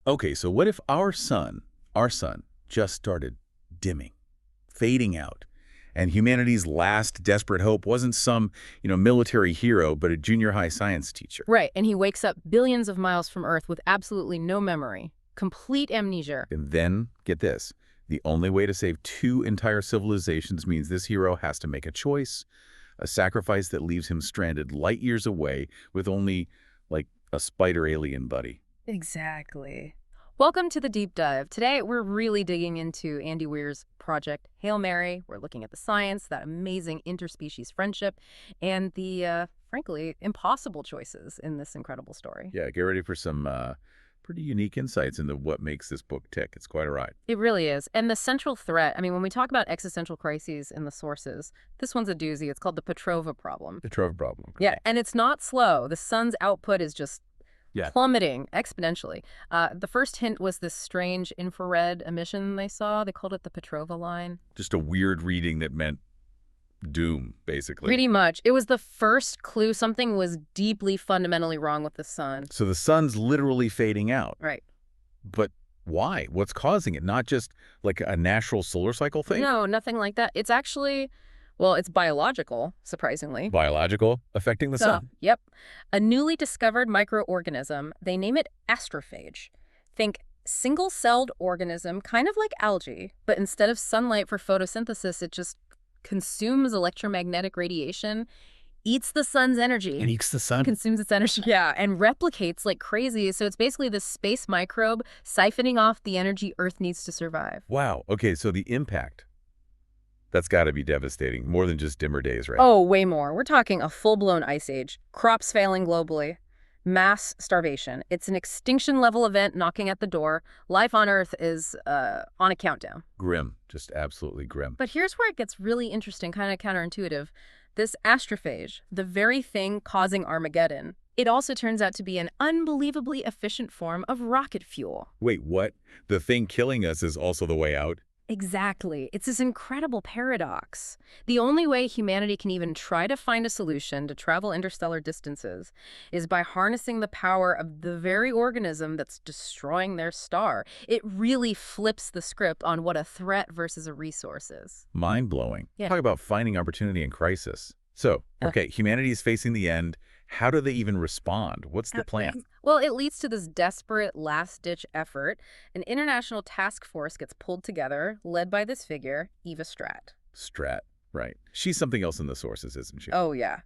Okay, so what if our sun, just started dimming, fading out, and humanity's last desperate hope wasn't some, military hero, but a junior high science teacher? Right, and he wakes up billions of miles from Earth with absolutely no memory. Complete amnesia. And then, get this, the only way to save two entire civilizations means this hero has to make a choice, a sacrifice that leaves him stranded light years away with only, like, a spider alien buddy. Exactly. Welcome to the Deep Dive. Today, we're really digging into Andy Weir's project, Hail Mary. We're looking at the science, that amazing interspecies friendship, and the, frankly, impossible choices in this incredible story. Yeah, get ready for some pretty unique insights into what makes this book tick. It's quite a ride. It really is. And the central threat, when we talk about existential crises in the sources, this one's a doozy. It's called the Petrova problem. Petrova problem. Okay. Yeah, and it's not slow. The sun's output is just plummeting exponentially. The first hint was this strange infrared emission they saw. They called it the Petrova line. Just a weird reading that meant doom, basically. Pretty much. It was the first clue something was deeply, fundamentally wrong with the sun. So the sun's literally fading out. Right. But why? What's causing it? Not just like a natural solar cycle thing? No, nothing like that. It's actually... Well, it's biological, surprisingly. Biological? Affecting the sun? Yep. A newly discovered microorganism. They name it Astrophage. Think single-celled organism, kind of like algae, but instead of sunlight for photosynthesis, it just consumes electromagnetic radiation, eats the sun's energy. It eats the sun? Consumes its energy. Yeah, and replicates like crazy. So it's basically this space microbe siphoning off the energy Earth needs to survive. Wow. Okay, so the impact. That's got to be devastating. More than just dimmer days, right? Oh, way more. We're talking a full-blown ice age, crops failing globally, mass starvation. It's an extinction-level event knocking at the door. Life on Earth is on a countdown. Grim. Just absolutely grim. But here's where it gets really interesting, kind of counterintuitive. This astrophage, the very thing causing Armageddon, it also turns out to be an unbelievably efficient form of rocket fuel. Wait, what? The thing killing us is also the way out? Exactly. It's this incredible paradox. The only way humanity can even try to find a solution to travel interstellar distances is by harnessing the power of the very organism that's destroying their star. It really flips the script on what a threat versus a resource is. Mind-blowing. Yeah. Talk about finding opportunity in crisis. So, okay, humanity is facing the end. How do they even respond? What's the plan? Well, it leads to this desperate last-ditch effort. An international task force gets pulled together, led by this figure, Eva Strat. Strat, right. She's something else in the sources, isn't she? Oh, yeah.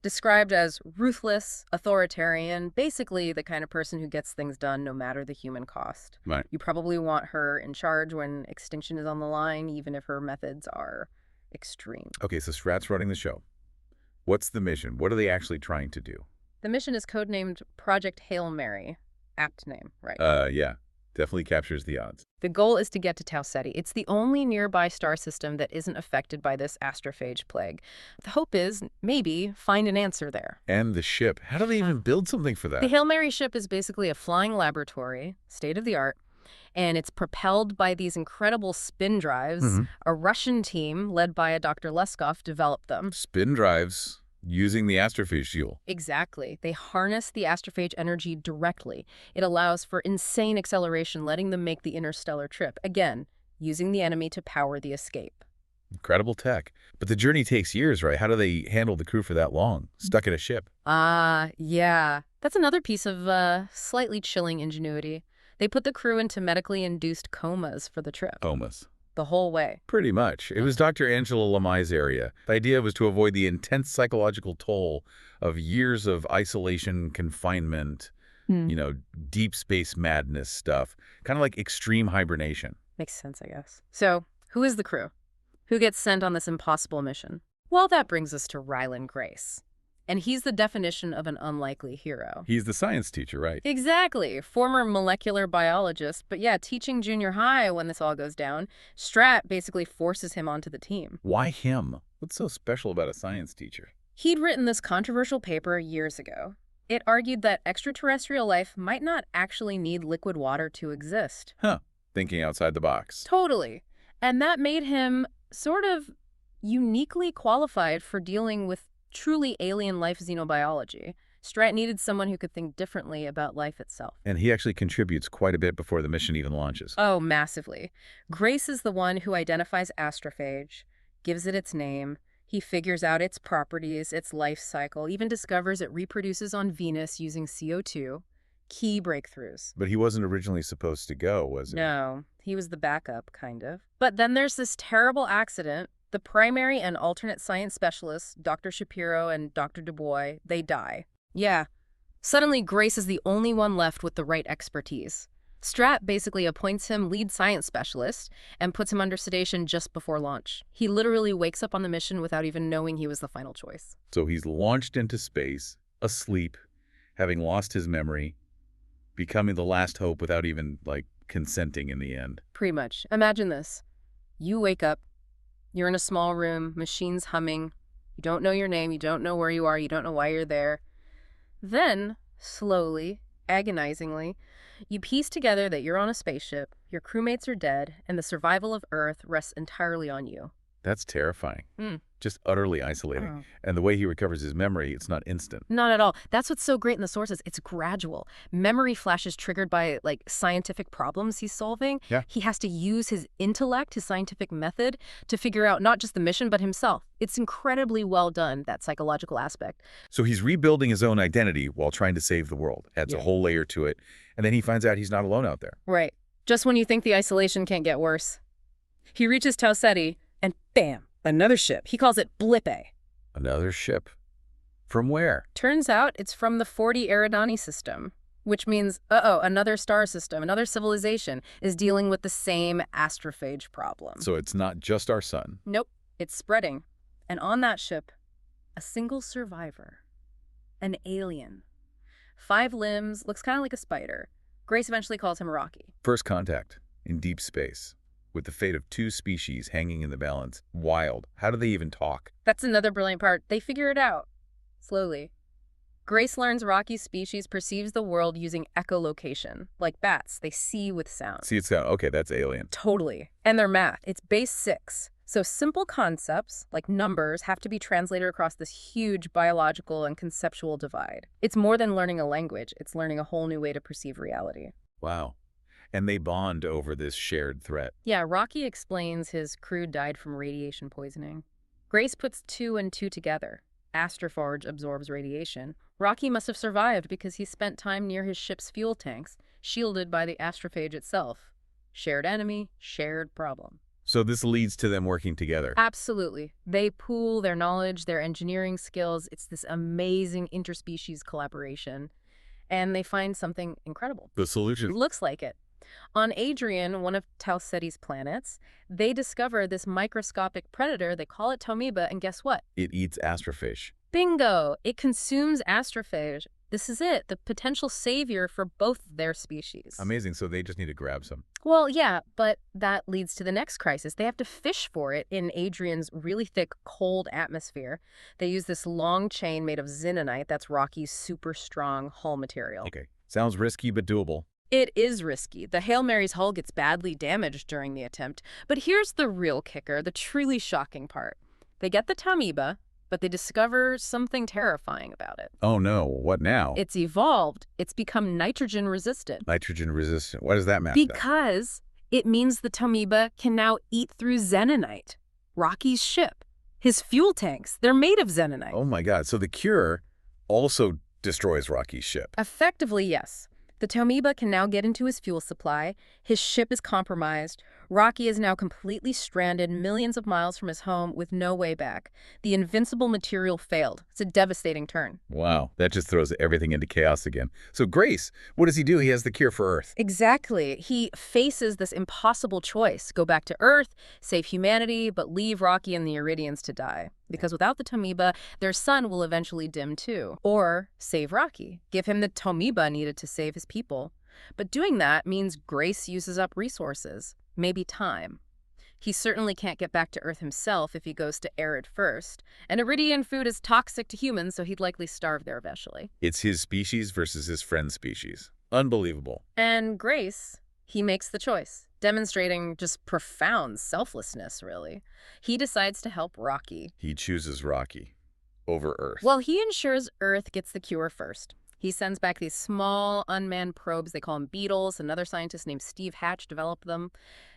Described as ruthless, authoritarian, basically the kind of person who gets things done no matter the human cost. Right. You probably want her in charge when extinction is on the line, even if her methods are extreme. Okay, so Strat's running the show. What's the mission? What are they actually trying to do? The mission is codenamed Project Hail Mary. Apt name, right? Yeah. Definitely captures the odds. The goal is to get to Tau Ceti. It's the only nearby star system that isn't affected by this astrophage plague. The hope is, maybe, find an answer there. And the ship. How do they even build something for that? The Hail Mary ship is basically a flying laboratory, state-of-the-art, and it's propelled by these incredible spin drives. Mm-hmm. A Russian team, led by a Dr. Leskov, developed them. Spin drives using the astrophage fuel. Exactly. They harness the astrophage energy directly. It allows for insane acceleration, letting them make the interstellar trip. Again, using the enemy to power the escape. Incredible tech. But the journey takes years, right? How do they handle the crew for that long? Stuck in a ship. Yeah. That's another piece of slightly chilling ingenuity. They put the crew into medically induced comas for the trip. Comas. The whole way. Pretty much. It was Dr. Angela Lamai's area. The idea was to avoid the intense psychological toll of years of isolation, confinement, deep space madness stuff. Kind of like extreme hibernation. Makes sense, I guess. So, who is the crew? Who gets sent on this impossible mission? Well, that brings us to Ryland Grace. And he's the definition of an unlikely hero. He's the science teacher, right? Exactly. Former molecular biologist, but yeah, teaching junior high when this all goes down. Strat basically forces him onto the team. Why him? What's so special about a science teacher? He'd written this controversial paper years ago. It argued that extraterrestrial life might not actually need liquid water to exist. Huh. Thinking outside the box. Totally. And that made him sort of uniquely qualified for dealing with truly alien life xenobiology. Strat needed someone who could think differently about life itself. And he actually contributes quite a bit before the mission even launches. Oh, massively. Grace is the one who identifies Astrophage, gives it its name. He figures out its properties, its life cycle, even discovers it reproduces on Venus using CO2. Key breakthroughs. But he wasn't originally supposed to go, was he? No, he was the backup, kind of. But then there's this terrible accident. The primary and alternate science specialists, Dr. Shapiro and Dr. Dubois, they die. Yeah. Suddenly, Grace is the only one left with the right expertise. Strat basically appoints him lead science specialist and puts him under sedation just before launch. He literally wakes up on the mission without even knowing he was the final choice. So he's launched into space, asleep, having lost his memory, becoming the last hope without even, consenting in the end. Pretty much. Imagine this. You wake up, you're in a small room, machines humming, you don't know your name, you don't know where you are, you don't know why you're there. Then, slowly, agonizingly, you piece together that you're on a spaceship, your crewmates are dead, and the survival of Earth rests entirely on you. That's terrifying. Just utterly isolating. And the way he recovers his memory, it's not instant. Not at all. That's what's so great in the sources. It's gradual. Memory flashes triggered by, scientific problems he's solving. Yeah. He has to use his intellect, his scientific method, to figure out not just the mission, but himself. It's incredibly well done, that psychological aspect. So he's rebuilding his own identity while trying to save the world. Adds a whole layer to it. And then he finds out he's not alone out there. Right. Just when you think the isolation can't get worse. He reaches Tau Ceti, and bam, another ship. He calls it Blippe. Another ship? From where? Turns out it's from the 40 Eridani system, which means, another star system, another civilization is dealing with the same astrophage problem. So it's not just our sun. Nope, it's spreading. And on that ship, a single survivor. An alien. 5 limbs, looks kind of like a spider. Grace eventually calls him Rocky. First contact in deep space, with the fate of 2 species hanging in the balance. Wild. How do they even talk? That's another brilliant part. They figure it out. Slowly. Grace learns Rocky's species perceives the world using echolocation. Like bats, they see with sound. See, it's sound. Okay, that's alien. Totally. And their math, it's base 6. So simple concepts, like numbers, have to be translated across this huge biological and conceptual divide. It's more than learning a language. It's learning a whole new way to perceive reality. Wow. And they bond over this shared threat. Yeah, Rocky explains his crew died from radiation poisoning. Grace puts 2 and 2 together. Astrophage absorbs radiation. Rocky must have survived because he spent time near his ship's fuel tanks, shielded by the astrophage itself. Shared enemy, shared problem. So this leads to them working together. Absolutely. They pool their knowledge, their engineering skills. It's this amazing interspecies collaboration. And they find something incredible. The solution. Looks like it. On Adrian, one of Tau Ceti's planets, they discover this microscopic predator. They call it Tomiba, and guess what? It eats astrophage. Bingo! It consumes astrophage. This is it, the potential savior for both their species. Amazing, so they just need to grab some. Well, yeah, but that leads to the next crisis. They have to fish for it in Adrian's really thick, cold atmosphere. They use this long chain made of xenonite. That's Rocky's super strong hull material. Okay, sounds risky but doable. It is risky. The Hail Mary's hull gets badly damaged during the attempt. But here's the real kicker, the truly shocking part. They get the Tomiba, but they discover something terrifying about it. Oh no, what now? It's evolved. It's become nitrogen resistant. Nitrogen resistant. Why does that matter? Because it means the Tomiba can now eat through xenonite. Rocky's ship, his fuel tanks, they're made of xenonite. Oh my God, so the cure also destroys Rocky's ship. Effectively, yes. The Tomiba can now get into his fuel supply. His ship is compromised. Rocky is now completely stranded millions of miles from his home with no way back. The invincible material failed. It's a devastating turn. Wow, that just throws everything into chaos again. So Grace, what does he do? He has the cure for Earth. Exactly. He faces this impossible choice. Go back to Earth, save humanity, but leave Rocky and the Iridians to die. Because without the Tomiba, their sun will eventually dim too. Or save Rocky. Give him the Tomiba needed to save his people. But doing that means Grace uses up resources. Maybe time. He certainly can't get back to Earth himself if he goes to Arid first. And Iridian food is toxic to humans, so he'd likely starve there eventually. It's his species versus his friend's species. Unbelievable. And Grace, he makes the choice, demonstrating just profound selflessness, really. He decides to help Rocky. He chooses Rocky. over Earth? Well, he ensures Earth gets the cure first. He sends back these small, unmanned probes. They call them beetles. Another scientist named Steve Hatch developed them.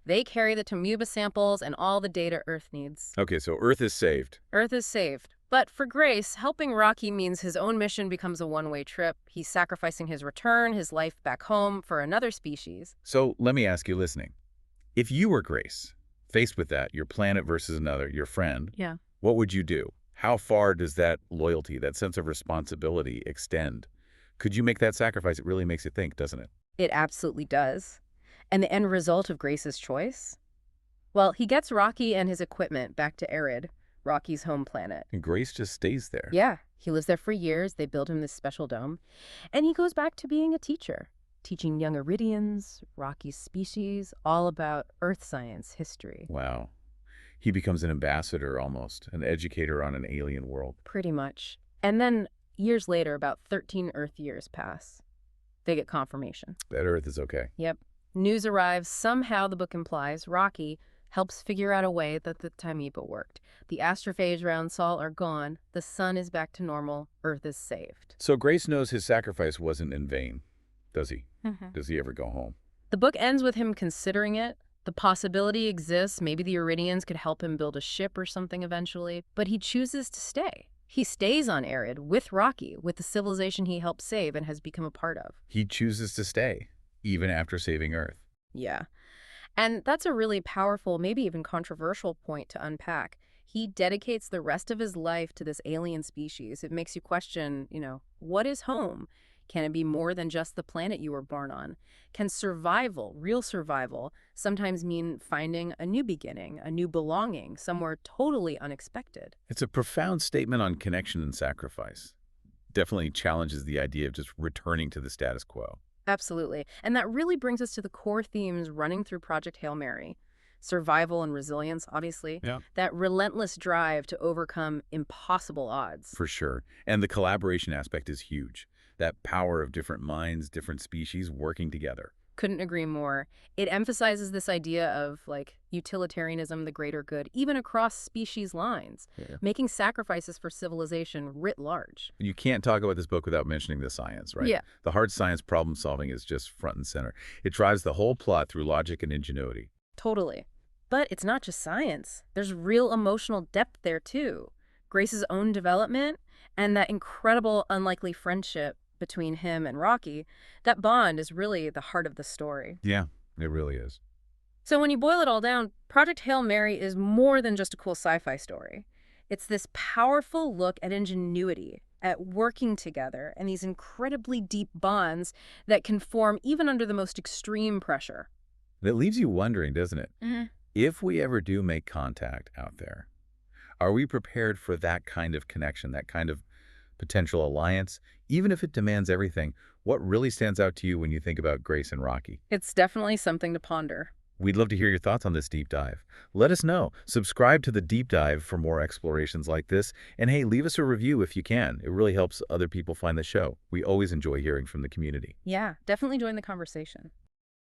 They carry the Tamuba samples and all the data Earth needs. Okay, so Earth is saved. Earth is saved. But for Grace, helping Rocky means his own mission becomes a one-way trip. He's sacrificing his return, his life back home, for another species. So let me ask you, listening. If you were Grace, faced with that, your planet versus another, your friend, Yeah. what would you do? How far does that loyalty, that sense of responsibility extend? Could you make that sacrifice? It really makes you think, doesn't it? It absolutely does. And the end result of Grace's choice? Well, he gets Rocky and his equipment back to Arid, Rocky's home planet. And Grace just stays there. Yeah, he lives there for years. They build him this special dome. And he goes back to being a teacher, teaching young Iridians, Rocky's species, all about Earth science history. Wow. He becomes an ambassador almost, an educator on an alien world. Pretty much. And then years later, about 13 Earth years pass. They get confirmation. That Earth is okay. Yep. News arrives. Somehow, the book implies, Rocky helps figure out a way that the Tamuba worked. The astrophage round Sol are gone. The sun is back to normal. Earth is saved. So Grace knows his sacrifice wasn't in vain, does he? Mm-hmm. Does he ever go home? The book ends with him considering it. The possibility exists. Maybe the Iridians could help him build a ship or something eventually. But he chooses to stay. He stays on Arid with Rocky, with the civilization he helped save and has become a part of. He chooses to stay, even after saving Earth. Yeah. And that's a really powerful, maybe even controversial point to unpack. He dedicates the rest of his life to this alien species. It makes you question, what is home? Can it be more than just the planet you were born on? Can survival, real survival, sometimes mean finding a new beginning, a new belonging, somewhere totally unexpected? It's a profound statement on connection and sacrifice. Definitely challenges the idea of just returning to the status quo. Absolutely. And that really brings us to the core themes running through Project Hail Mary. Survival and resilience, obviously. Yeah. That relentless drive to overcome impossible odds. For sure. And the collaboration aspect is huge. That power of different minds, different species working together. Couldn't agree more. It emphasizes this idea of, utilitarianism, the greater good, even across species lines, making sacrifices for civilization writ large. You can't talk about this book without mentioning the science, right? Yeah. The hard science problem solving is just front and center. It drives the whole plot through logic and ingenuity. Totally. But it's not just science. There's real emotional depth there, too. Grace's own development and that incredible, unlikely friendship between him and Rocky, that bond is really the heart of the story. Yeah, it really is. So when you boil it all down, Project Hail Mary is more than just a cool sci-fi story. It's this powerful look at ingenuity, at working together, and these incredibly deep bonds that can form even under the most extreme pressure. It leaves you wondering, doesn't it? Mm-hmm. If we ever do make contact out there, are we prepared for that kind of connection, that kind of potential alliance? Even if it demands everything, what really stands out to you when you think about Grace and Rocky? It's definitely something to ponder. We'd love to hear your thoughts on this deep dive. Let us know. Subscribe to the deep dive for more explorations like this. And hey, leave us a review if you can. It really helps other people find the show. We always enjoy hearing from the community. Yeah, definitely join the conversation.